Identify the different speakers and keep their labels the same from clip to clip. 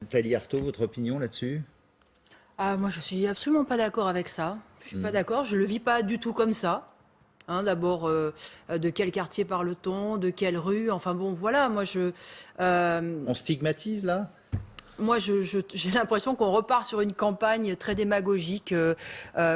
Speaker 1: Nathalie Arthaud, votre opinion là-dessus?
Speaker 2: Ah, moi, je suis absolument pas d'accord avec ça. Je suis pas d'accord. Je le vis pas du tout comme ça. D'abord, de quel quartier parle-t-on, de quelle rue? Enfin bon, voilà.
Speaker 1: On stigmatise là?
Speaker 2: J'ai l'impression qu'on repart sur une campagne très démagogique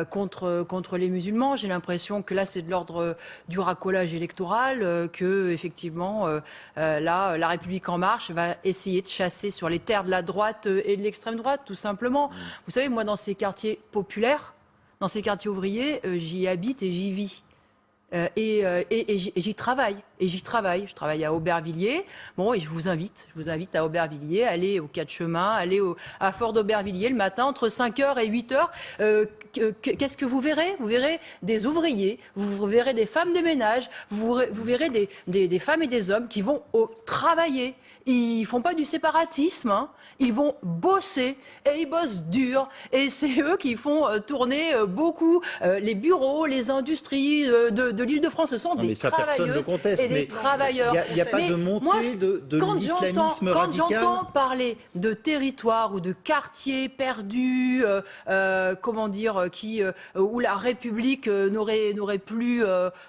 Speaker 2: contre les musulmans. J'ai l'impression que là, c'est de l'ordre du racolage électoral, que effectivement, là, La République en marche va essayer de chasser sur les terres de la droite et de l'extrême droite, tout simplement. Vous savez, moi, dans ces quartiers populaires, dans ces quartiers ouvriers, j'y habite et j'y vis. Et j'y travaille. Je travaille à Aubervilliers. Bon, et je vous invite à Aubervilliers, aller au 4 chemins, à Fort d'Aubervilliers le matin entre 5h et 8h. Qu'est-ce que vous verrez? Vous verrez des ouvriers, vous verrez des femmes de ménage, vous verrez des femmes et des hommes qui vont travailler. Ils font pas du séparatisme, hein. Ils vont bosser et ils bossent dur. Et c'est eux qui font tourner beaucoup les bureaux, les industries de l'Île-de-France. Ce sont des travailleuses et des travailleurs.
Speaker 1: Il n'y a pas de montée de l'islamisme radical.
Speaker 2: Quand j'entends parler de territoires ou de quartiers perdus, où la République n'aurait plus,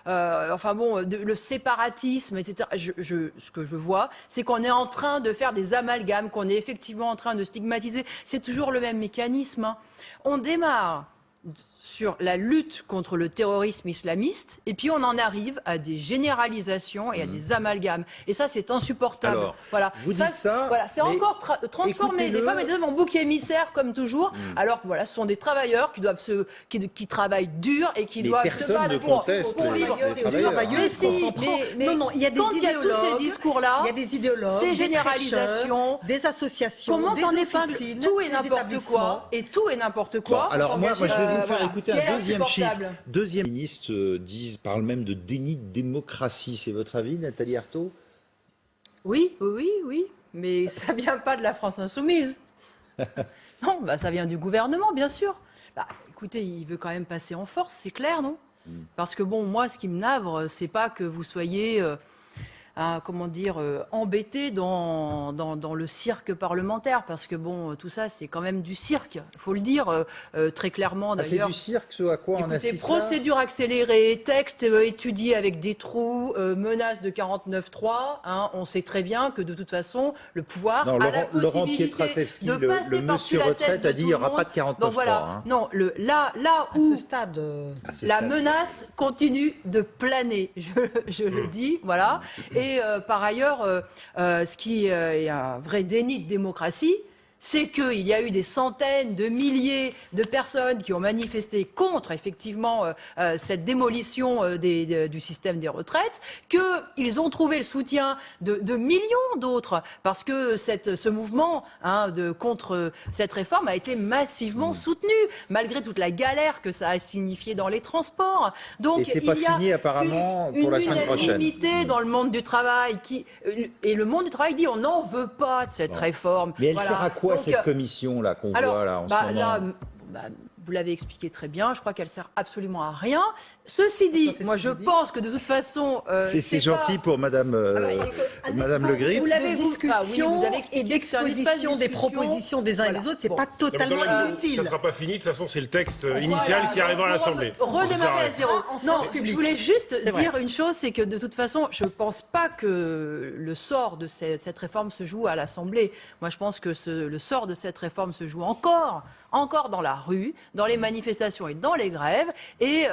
Speaker 2: le séparatisme, etc. Ce que je vois, c'est qu'on est en train de faire des amalgames, qu'on est effectivement en train de stigmatiser. C'est toujours le même mécanisme, hein. On démarre sur la lutte contre le terrorisme islamiste, et puis on en arrive à des généralisations et à des amalgames. Et ça, c'est insupportable.
Speaker 1: Alors,
Speaker 2: voilà.
Speaker 1: vous dites ça,
Speaker 2: voilà, c'est encore transformer des femmes et des hommes en bouc émissaires, comme toujours, alors que voilà, ce sont des travailleurs qui travaillent dur et qui doivent se battre pour vivre dur. Mais si,
Speaker 3: non, il y a des
Speaker 2: quand il y a tous ces discours-là,
Speaker 3: il y a des idéologues,
Speaker 2: ces
Speaker 3: des
Speaker 2: généralisations,
Speaker 3: des associations,
Speaker 2: comment
Speaker 3: des
Speaker 2: t'en épingles
Speaker 3: officines,
Speaker 2: tout et
Speaker 3: des
Speaker 2: n'importe quoi, et tout et n'importe quoi.
Speaker 1: Bon, alors moi, je vais vous faire écouter
Speaker 2: c'est
Speaker 1: un deuxième chiffre.
Speaker 2: insupportable.
Speaker 1: Deuxième ministre parle même de déni de démocratie. C'est votre avis, Nathalie Arthaud?
Speaker 2: Oui, mais ça vient pas de la France insoumise. Non, ça vient du gouvernement, bien sûr. Écoutez, il veut quand même passer en force, c'est clair, non? Parce que bon, moi, ce qui me navre, c'est pas que vous soyez embêté dans le cirque parlementaire, parce que bon, tout ça, c'est quand même du cirque, il faut le dire très clairement d'ailleurs.
Speaker 1: C'est du cirque, ce à quoi on assiste là?
Speaker 2: Procédure accélérée, texte étudié avec des trous, menace de 49.3, hein, on sait très bien que de toute façon, le pouvoir a la
Speaker 1: Laurent
Speaker 2: possibilité
Speaker 1: Pietraszewski,
Speaker 2: de passer
Speaker 1: le
Speaker 2: par-dessus
Speaker 1: monsieur
Speaker 2: la tête
Speaker 1: retraite,
Speaker 2: de
Speaker 1: a dit
Speaker 2: tout
Speaker 1: il n'y
Speaker 2: le
Speaker 1: aura
Speaker 2: monde.
Speaker 1: pas de 49.3.
Speaker 2: Donc voilà,
Speaker 1: hein.
Speaker 2: non, là
Speaker 3: à
Speaker 2: où
Speaker 3: ce stade.
Speaker 2: la menace continue de planer, je le dis, voilà. Et par ailleurs, ce qui est un vrai déni de démocratie, c'est qu'il y a eu des centaines de milliers de personnes qui ont manifesté contre, effectivement, cette démolition du système des retraites, qu'ils ont trouvé le soutien de millions d'autres, parce que ce mouvement contre cette réforme a été massivement soutenu, malgré toute la galère que ça a signifié dans les transports. Donc,
Speaker 1: et c'est pas fini, apparemment, pour la semaine prochaine.
Speaker 2: Une unanimité dans le monde du travail, et le monde du travail dit on n'en veut pas de cette réforme.
Speaker 1: Mais elle sert à quoi,
Speaker 2: Donc,
Speaker 1: cette commission-là qu'on voit là en ce moment?
Speaker 2: Vous l'avez expliqué très bien, je crois qu'elle sert absolument à rien. Ceci dit, moi je pense que de toute façon...
Speaker 1: c'est gentil pour Madame Le Grip.
Speaker 2: Vous l'avez
Speaker 3: discussion
Speaker 2: vous avez expliqué
Speaker 3: et d'exposition des propositions des uns et des autres, c'est pas totalement inutile.
Speaker 4: Ça ne sera pas fini, de toute façon c'est le texte initial qui arrivera à l'Assemblée.
Speaker 2: Redémarrer à zéro. Non, je voulais juste dire
Speaker 3: vrai.
Speaker 2: une chose, c'est que de toute façon, je ne pense pas que le sort de cette réforme se joue à l'Assemblée. Moi je pense que le sort de cette réforme se joue encore dans la rue, dans les manifestations et dans les grèves. Et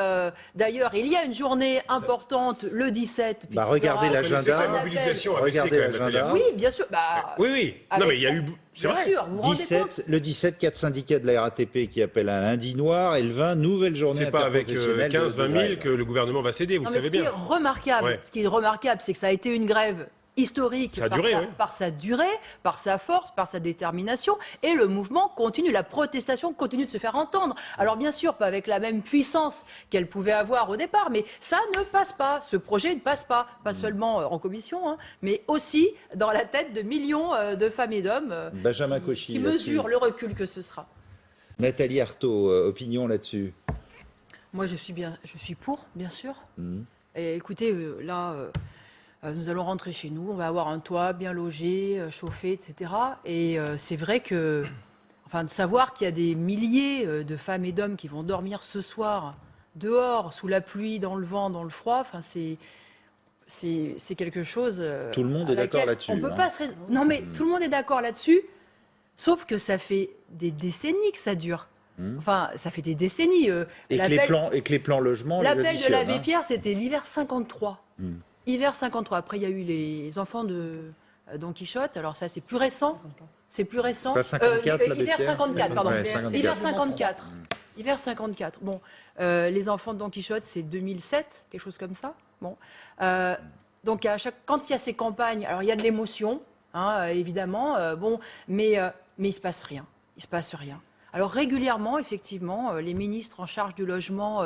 Speaker 2: d'ailleurs, il y a une journée importante le 17.
Speaker 1: Regardez l'agenda.
Speaker 4: La mobilisation a baissé
Speaker 1: Regardez
Speaker 4: quand même,
Speaker 1: l'agenda.
Speaker 4: Nathalie.
Speaker 2: Oui, bien sûr.
Speaker 4: Oui. Non, mais il y a eu... C'est
Speaker 2: Bien
Speaker 4: vrai.
Speaker 2: sûr, vous vous rendez compte.
Speaker 1: Le 17, 4 syndicats de la RATP qui appellent un lundi noir, et le 20, nouvelle journée
Speaker 4: C'est pas avec
Speaker 1: interprofessionnelle
Speaker 4: 15-20 000
Speaker 1: grève.
Speaker 4: que le gouvernement va céder, vous
Speaker 2: Non,
Speaker 4: le
Speaker 2: mais
Speaker 4: savez bien.
Speaker 2: Ce qui est remarquable, c'est que ça a été une grève historique
Speaker 4: Ça a duré, oui.
Speaker 2: par sa durée, par sa force, par sa détermination, et le mouvement continue, la protestation continue de se faire entendre. Alors bien sûr, pas avec la même puissance qu'elle pouvait avoir au départ, mais ça ne passe pas, ce projet ne passe pas seulement en commission, mais aussi dans la tête de millions de femmes et d'hommes
Speaker 1: Benjamin Cauchy,
Speaker 2: qui
Speaker 1: là-dessus.
Speaker 2: mesurent le recul que ce sera.
Speaker 1: Nathalie Arthaud, opinion là-dessus?
Speaker 2: Moi je suis pour, bien sûr. Et écoutez, là... nous allons rentrer chez nous, on va avoir un toit bien logé, chauffé, etc. Et c'est vrai que, enfin, de savoir qu'il y a des milliers de femmes et d'hommes qui vont dormir ce soir dehors, sous la pluie, dans le vent, dans le froid, enfin, c'est quelque chose.
Speaker 1: Tout le monde est d'accord là-dessus.
Speaker 2: On peut
Speaker 1: hein.
Speaker 2: pas se Non, mais tout le monde est d'accord là-dessus, sauf que ça fait des décennies que ça dure. Enfin, ça fait des décennies.
Speaker 1: Et que les plans logements,
Speaker 2: l'appel
Speaker 1: les
Speaker 2: de
Speaker 1: additionnent.
Speaker 2: l'abbé
Speaker 1: hein.
Speaker 2: Pierre, c'était l'hiver 53. Hiver 53. Après, il y a eu les enfants de Don Quichotte. Alors ça, c'est plus récent. C'est plus récent.
Speaker 1: C'est pas 54, l'abbé
Speaker 2: Hiver
Speaker 1: Pierre
Speaker 2: 54, pardon.
Speaker 1: Ouais, 54.
Speaker 2: Hiver 54. Hiver 54. Bon, les enfants de Don Quichotte, c'est 2007, quelque chose comme ça. Bon, donc quand il y a ces campagnes, alors il y a de l'émotion, hein, évidemment. Bon, mais il se passe rien. Il se passe rien. Alors régulièrement, effectivement, les ministres en charge du logement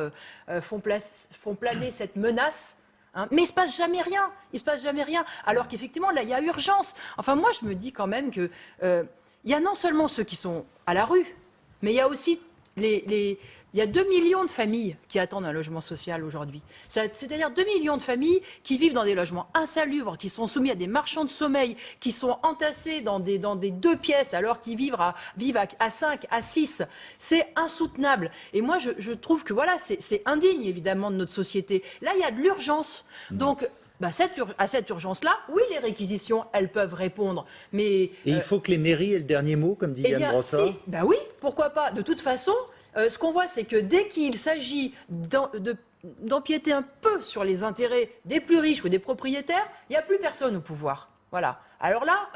Speaker 2: font planer cette menace. Hein, mais il ne se passe jamais rien. Il se passe jamais rien. Alors qu'effectivement, là, il y a urgence. Enfin, moi, je me dis quand même que il y a non seulement ceux qui sont à la rue, mais il y a aussi il y a 2 millions de familles qui attendent un logement social aujourd'hui. C'est-à-dire 2 millions de familles qui vivent dans des logements insalubres, qui sont soumis à des marchands de sommeil, qui sont entassés dans des 2 pièces alors qu'ils vivent à 5, à 6. C'est insoutenable. Et moi, je trouve que voilà, c'est indigne évidemment de notre société. Là, il y a de l'urgence. Donc, à cette urgence-là, oui, les réquisitions, elles peuvent répondre. Mais,
Speaker 1: Et il faut que les mairies aient le dernier mot, comme dit
Speaker 2: eh
Speaker 1: Yann
Speaker 2: bien,
Speaker 1: Brossard.
Speaker 2: oui, pourquoi pas. De toute façon, ce qu'on voit, c'est que dès qu'il s'agit d'empiéter un peu sur les intérêts des plus riches ou des propriétaires, il n'y a plus personne au pouvoir. Voilà. Alors là,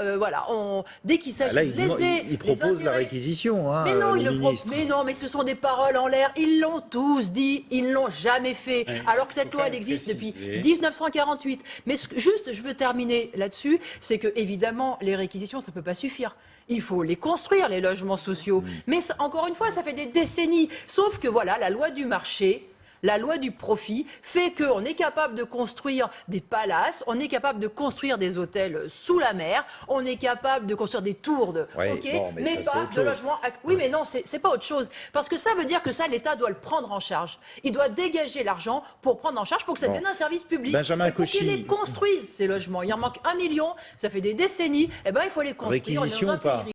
Speaker 2: dès qu'il s'agit
Speaker 1: Là,
Speaker 2: de léser
Speaker 1: il propose la réquisition, hein,
Speaker 2: mais non,
Speaker 1: le ministre.
Speaker 2: mais non, mais ce sont des paroles en l'air. Ils l'ont tous dit, ils l'ont jamais fait.
Speaker 4: Ouais,
Speaker 2: alors que cette
Speaker 4: faut
Speaker 2: loi,
Speaker 4: quand
Speaker 2: elle
Speaker 4: même
Speaker 2: existe depuis
Speaker 4: préciser.
Speaker 2: 1948. Mais juste, je veux terminer là-dessus, c'est que évidemment, les réquisitions, ça peut pas suffire. Il faut les construire, les logements sociaux. Mais encore une fois, ça fait des décennies. Sauf que voilà, la loi du marché. La loi du profit fait qu'on est capable de construire des palaces, on est capable de construire des hôtels sous la mer, on est capable de construire des tours
Speaker 1: Ouais,
Speaker 2: ok,
Speaker 1: bon, mais ça, c'est
Speaker 2: pas
Speaker 1: autre
Speaker 2: de
Speaker 1: chose.
Speaker 2: logements. Oui, mais non, c'est pas autre chose. Parce que ça veut dire que ça, l'État doit le prendre en charge. Il doit dégager l'argent pour prendre en charge, pour que ça
Speaker 1: Bon.
Speaker 2: devienne un service public.
Speaker 1: Benjamin
Speaker 2: et pour
Speaker 1: Cauchy.
Speaker 2: qu'ils les construisent, ces logements. Il en manque 1 million, ça fait des décennies. Eh ben, il faut les construire. On est
Speaker 1: Réquisition
Speaker 2: dans un
Speaker 1: ou pas
Speaker 2: pays